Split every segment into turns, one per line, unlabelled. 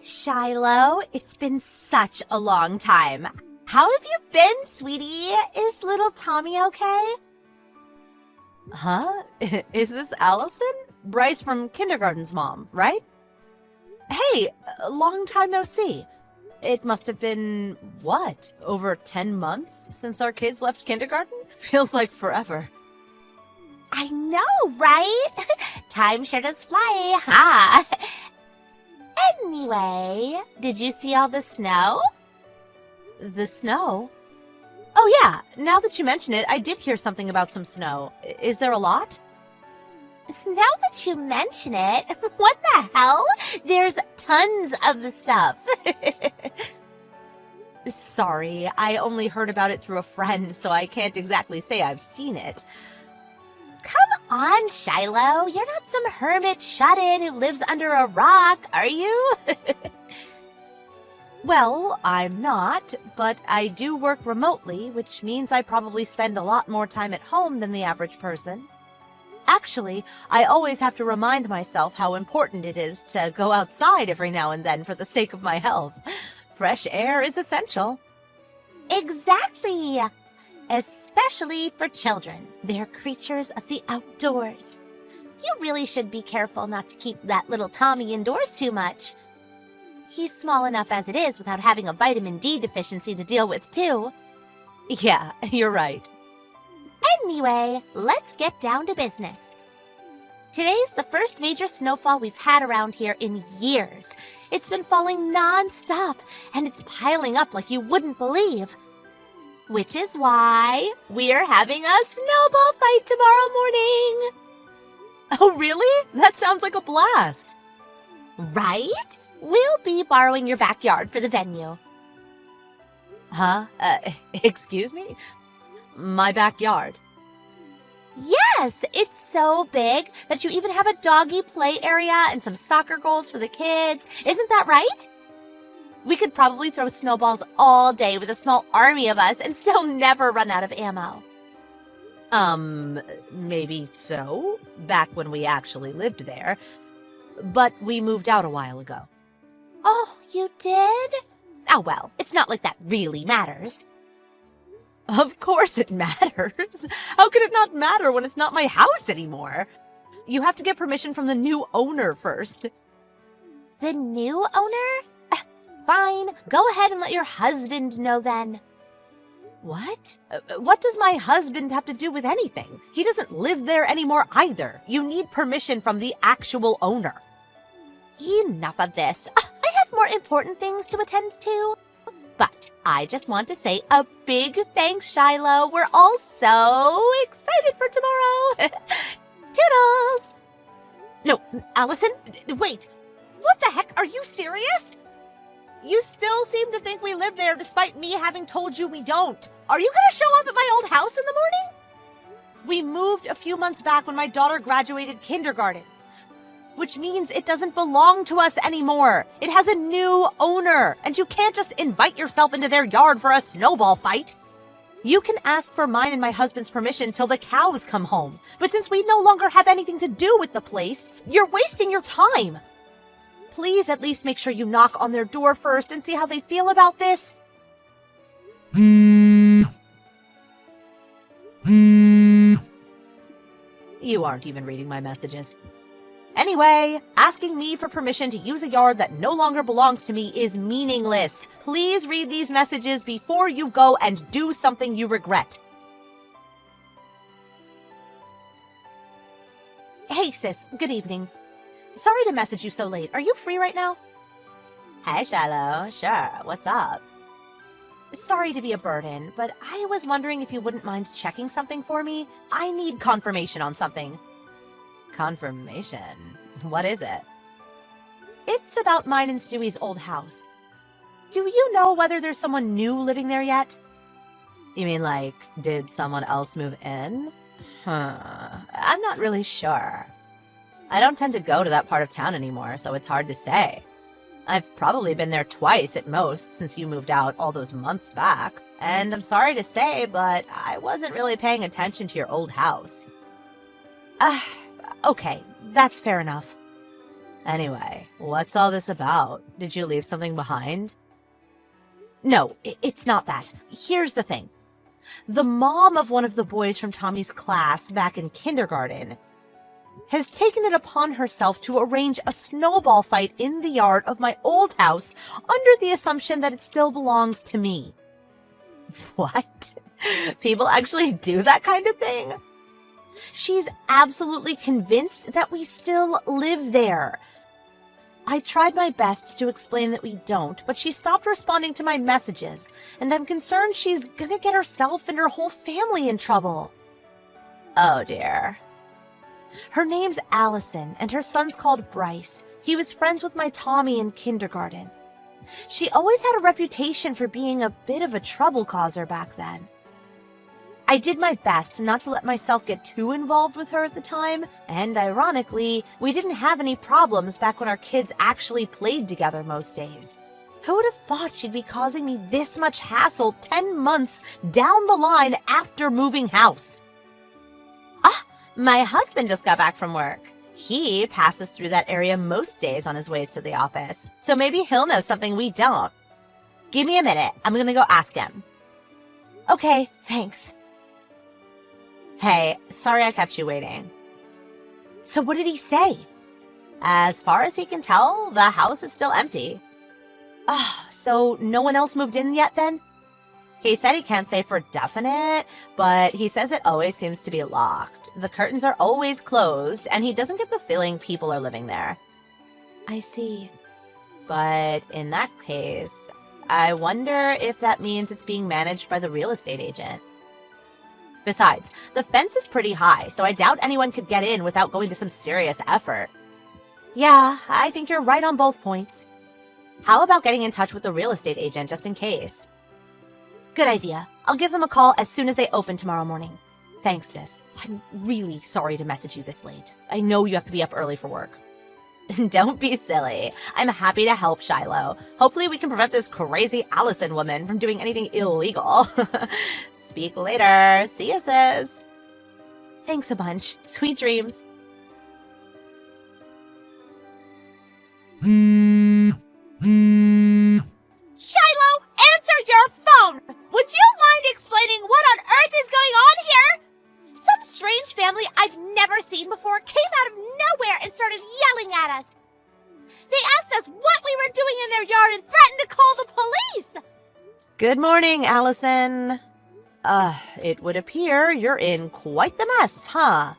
Shiloh, it's been such a long time. How have you been, sweetie? Is little Tommy okay?
Huh? Is this Allison? Bryce from kindergarten's mom, right? Hey, long time no see. It must have been, what, over 10 months since our kids left kindergarten? Feels like forever.
I know, right? Time sure does fly, huh? Anyway, did you see all the snow?
The snow? Oh yeah, now that you mention it, I did hear something about some snow. Is there a lot?
Now that you mention it, what the hell? There's tons of the stuff.
Sorry, I only heard about it through a friend, so I can't exactly say I've seen it.
Come on, Shiloh. You're not some hermit shut-in who lives under a rock, are you?
Well, I'm not, but I do work remotely, which means I probably spend a lot more time at home than the average person. Actually, I always have to remind myself how important it is to go outside every now and then for the sake of my health. Fresh air is essential.
Exactly. Especially for children. They're creatures of the outdoors. You really should be careful not to keep that little Tommy indoors too much. He's small enough as it is without having a vitamin D deficiency to deal with, too.
Yeah, you're right.
Anyway, let's get down to business. Today's the first major snowfall we've had around here in years. It's been falling non-stop, and it's piling up like you wouldn't believe. Which is why we're having a snowball fight tomorrow morning.
Oh, really? That sounds like a blast.
Right? We'll be borrowing your backyard for the venue.
Huh? Excuse me? My backyard?
Yes, it's so big that you even have a doggy play area and some soccer goals for the kids. Isn't that right? We could probably throw snowballs all day with a small army of us and still never run out of ammo.
Maybe so, back when we actually lived there. But we moved out a while ago.
Oh, you did? Oh, well, it's not like that really matters.
Of course it matters. How could it not matter when it's not my house anymore? You have to get permission from the new owner first.
The new owner? Fine, go ahead and let your husband know then.
What? What does my husband have to do with anything? He doesn't live there anymore either. You need permission from the actual owner.
Enough of this. I have more important things to attend to. But I just want to say a big thanks, Shiloh. We're all so excited for tomorrow. Toodles!
No, Allison, wait. What the heck? Are you serious? You still seem to think we live there despite me having told you we don't. Are you going to show up at my old house in the morning? We moved a few months back when my daughter graduated kindergarten, which means it doesn't belong to us anymore. It has a new owner, and you can't just invite yourself into their yard for a snowball fight. You can ask for mine and my husband's permission till the cows come home, but since we no longer have anything to do with the place, you're wasting your time. Please at least make sure you knock on their door first and see how they feel about this. You aren't even reading my messages. Anyway, asking me for permission to use a yard that no longer belongs to me is meaningless. Please read these messages before you go and do something you regret. Hey sis, good evening. Sorry to message you so late. Are you free right now? Hey Shiloh, sure, what's up? Sorry to be a burden, but I was wondering if you wouldn't mind checking something for me. I need confirmation on something. Confirmation? What is it? It's about mine and Stewie's old house. Do you know whether there's someone new living there yet? You mean like, did someone else move in? I'm not really sure. I don't tend to go to that part of town anymore, so it's hard to say. I've probably been there twice at most since you moved out all those months back, and I'm sorry to say, but I wasn't really paying attention to your old house. Okay, that's fair enough. Anyway, what's all this about? Did you leave something behind? No, it's not that. Here's the thing. The mom of one of the boys from Tommy's class back in kindergarten has taken it upon herself to arrange a snowball fight in the yard of my old house under the assumption that it still belongs to me. What? People actually do that kind of thing? She's absolutely convinced that we still live there. I tried my best to explain that we don't, but she stopped responding to my messages, and I'm concerned she's gonna get herself and her whole family in trouble. Oh dear. Her name's Allison, and her son's called Bryce. He was friends with my Tommy in kindergarten. She always had a reputation for being a bit of a trouble causer back then. I did my best not to let myself get too involved with her at the time, and ironically, we didn't have any problems back when our kids actually played together most days. Who would have thought she'd be causing me this much hassle 10 months down the line after moving house? My husband just got back from work. He passes through that area most days on his ways to the office, so maybe he'll know something we don't. Give me a minute. I'm gonna go ask him. Okay, thanks. Hey, sorry I kept you waiting. So what did he say? As far as he can tell, the house is still empty. So no one else moved in yet then? He said he can't say for definite, but he says it always seems to be locked. The curtains are always closed, and he doesn't get the feeling people are living there. I see. But in that case, I wonder if that means it's being managed by the real estate agent. Besides, the fence is pretty high, so I doubt anyone could get in without going to some serious effort. Yeah, I think you're right on both points. How about getting in touch with the real estate agent just in case? Good idea. I'll give them a call as soon as they open tomorrow morning. Thanks, sis. I'm really sorry to message you this late. I know you have to be up early for work. Don't be silly. I'm happy to help, Shiloh. Hopefully we can prevent this crazy Allison woman from doing anything illegal. Speak later. See ya, sis. Thanks a bunch. Sweet dreams.
Shiloh, answer your phone! Would you mind explaining what on earth is going on here? Some strange family I've never seen before came out of nowhere and started yelling at us. They asked us what we were doing in their yard and threatened to call the police.
Good morning, Allison. It would appear you're in quite the mess, huh?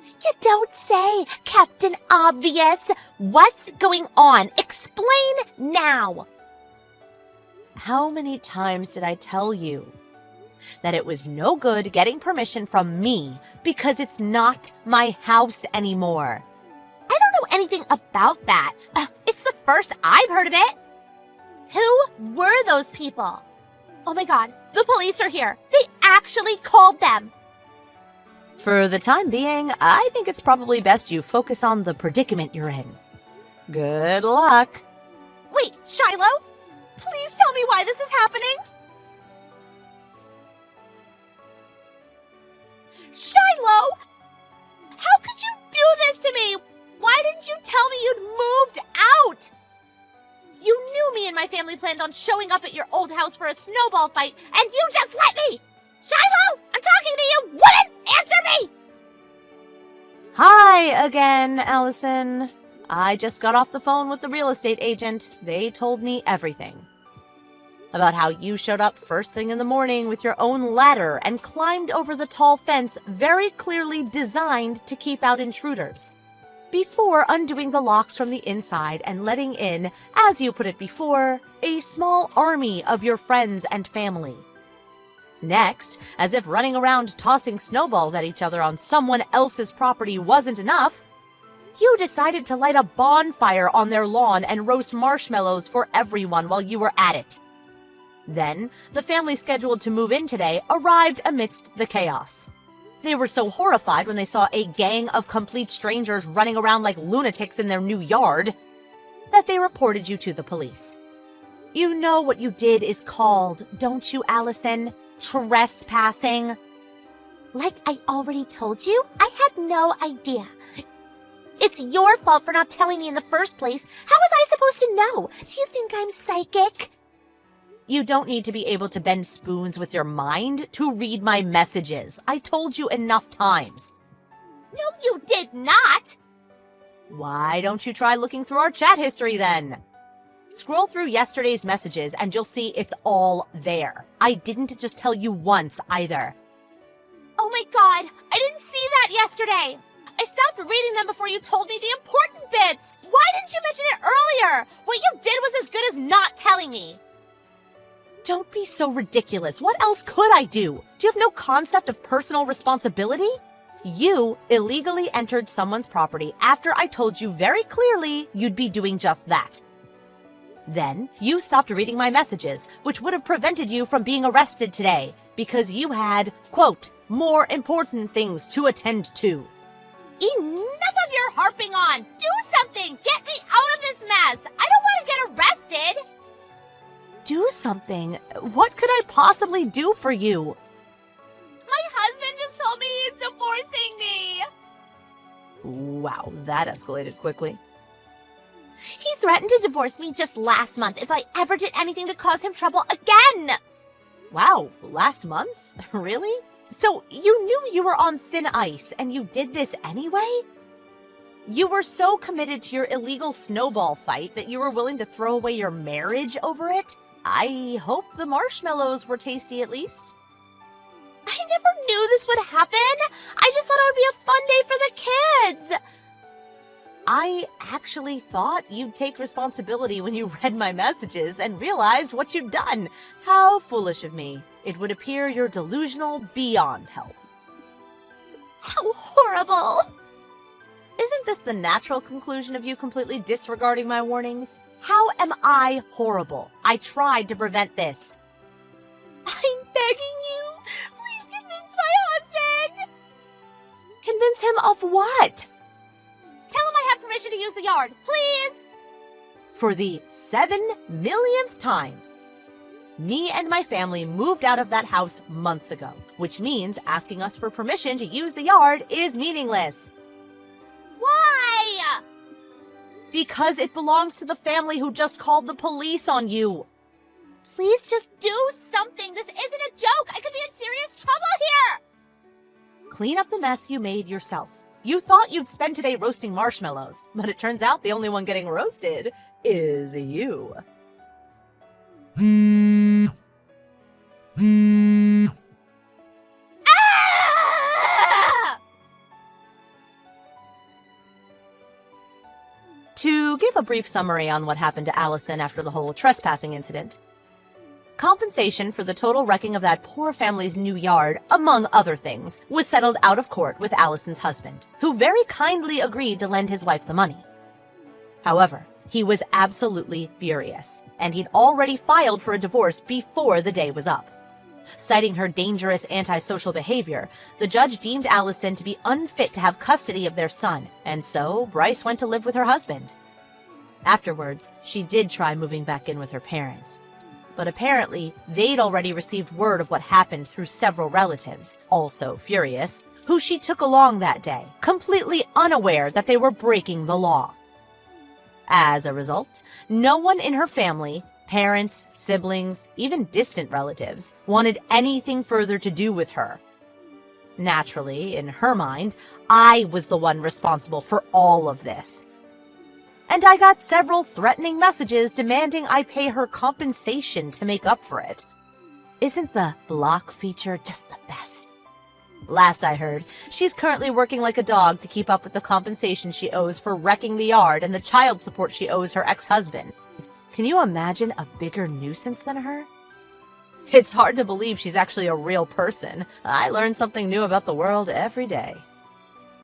You don't say, Captain Obvious. What's going on? Explain now.
How many times did I tell you that it was no good getting permission from me because it's not my house anymore?
I don't know anything about that. It's the first I've heard of it. Who were those people? Oh my god, the police are here. They actually called them.
For the time being, I think it's probably best you focus on the predicament you're in. Good luck.
Wait, Shiloh? Please tell me why this is happening. Shiloh! How could you do this to me? Why didn't you tell me you'd moved out? You knew me and my family planned on showing up at your old house for a snowball fight, and you just let me! Shiloh! I'm talking to you! Woman! Answer me!
Hi again, Allison. I just got off the phone with the real estate agent. They told me everything. About how you showed up first thing in the morning with your own ladder and climbed over the tall fence very clearly designed to keep out intruders, before undoing the locks from the inside and letting in, as you put it before, a small army of your friends and family. Next, as if running around tossing snowballs at each other on someone else's property wasn't enough, you decided to light a bonfire on their lawn and roast marshmallows for everyone while you were at it. Then, the family scheduled to move in today arrived amidst the chaos. They were so horrified when they saw a gang of complete strangers running around like lunatics in their new yard that they reported you to the police. You know what you did is called, don't you, Allison? Trespassing.
Like I already told you, I had no idea. It's your fault for not telling me in the first place. How was I supposed to know? Do you think I'm psychic?
You don't need to be able to bend spoons with your mind to read my messages. I told you enough times.
No, you did not!
Why don't you try looking through our chat history then? Scroll through yesterday's messages and you'll see it's all there. I didn't just tell you once either.
Oh my god, I didn't see that yesterday! I stopped reading them before you told me the important bits! Why didn't you mention it earlier? What you did was as good as not telling me!
Don't be so ridiculous. What else could I do? Do you have no concept of personal responsibility? You illegally entered someone's property after I told you very clearly you'd be doing just that. Then you stopped reading my messages, which would have prevented you from being arrested today because you had, quote, more important things to attend to.
Enough of your harping on! Do something! Get me out of this mess! I don't want to get arrested!
Do something? What could I possibly do for you?
My husband just told me he's divorcing me!
Wow, that escalated quickly.
He threatened to divorce me just last month if I ever did anything to cause him trouble again!
Wow, last month? Really? So you knew you were on thin ice and you did this anyway? You were so committed to your illegal snowball fight that you were willing to throw away your marriage over it? I hope the marshmallows were tasty at least.
I never knew this would happen! I just thought it would be a fun day for the kids!
I actually thought you'd take responsibility when you read my messages and realized what you'd done. How foolish of me. It would appear you're delusional beyond help.
How horrible!
Isn't this the natural conclusion of you completely disregarding my warnings? How am I horrible? I tried to prevent this.
I'm begging you! Please convince my husband!
Convince him of what?
Tell him I have permission to use the yard, please!
For the 7 millionth time. Me and my family moved out of that house months ago, which means asking us for permission to use the yard is meaningless.
Why?
Because it belongs to the family who just called the police on you.
Please just do something. This isn't a joke. I could be in serious trouble here.
Clean up the mess you made yourself. You thought you'd spend today roasting marshmallows, but it turns out the only one getting roasted is you.
Ah!
To give a brief summary on what happened to Allison after the whole trespassing incident, compensation for the total wrecking of that poor family's new yard, among other things, was settled out of court with Allison's husband, who very kindly agreed to lend his wife the money. However, he was absolutely furious, and he'd already filed for a divorce before the day was up. Citing her dangerous antisocial behavior, the judge deemed Allison to be unfit to have custody of their son, and so Bryce went to live with her husband. Afterwards, she did try moving back in with her parents, but apparently they'd already received word of what happened through several relatives, also furious, who she took along that day, completely unaware that they were breaking the law. As a result, no one in her family, parents, siblings, even distant relatives, wanted anything further to do with her. Naturally, in her mind, I was the one responsible for all of this. And I got several threatening messages demanding I pay her compensation to make up for it. Isn't the block feature just the best? Last I heard, she's currently working like a dog to keep up with the compensation she owes for wrecking the yard and the child support she owes her ex-husband. Can you imagine a bigger nuisance than her? It's hard to believe she's actually a real person. I learn something new about the world every day.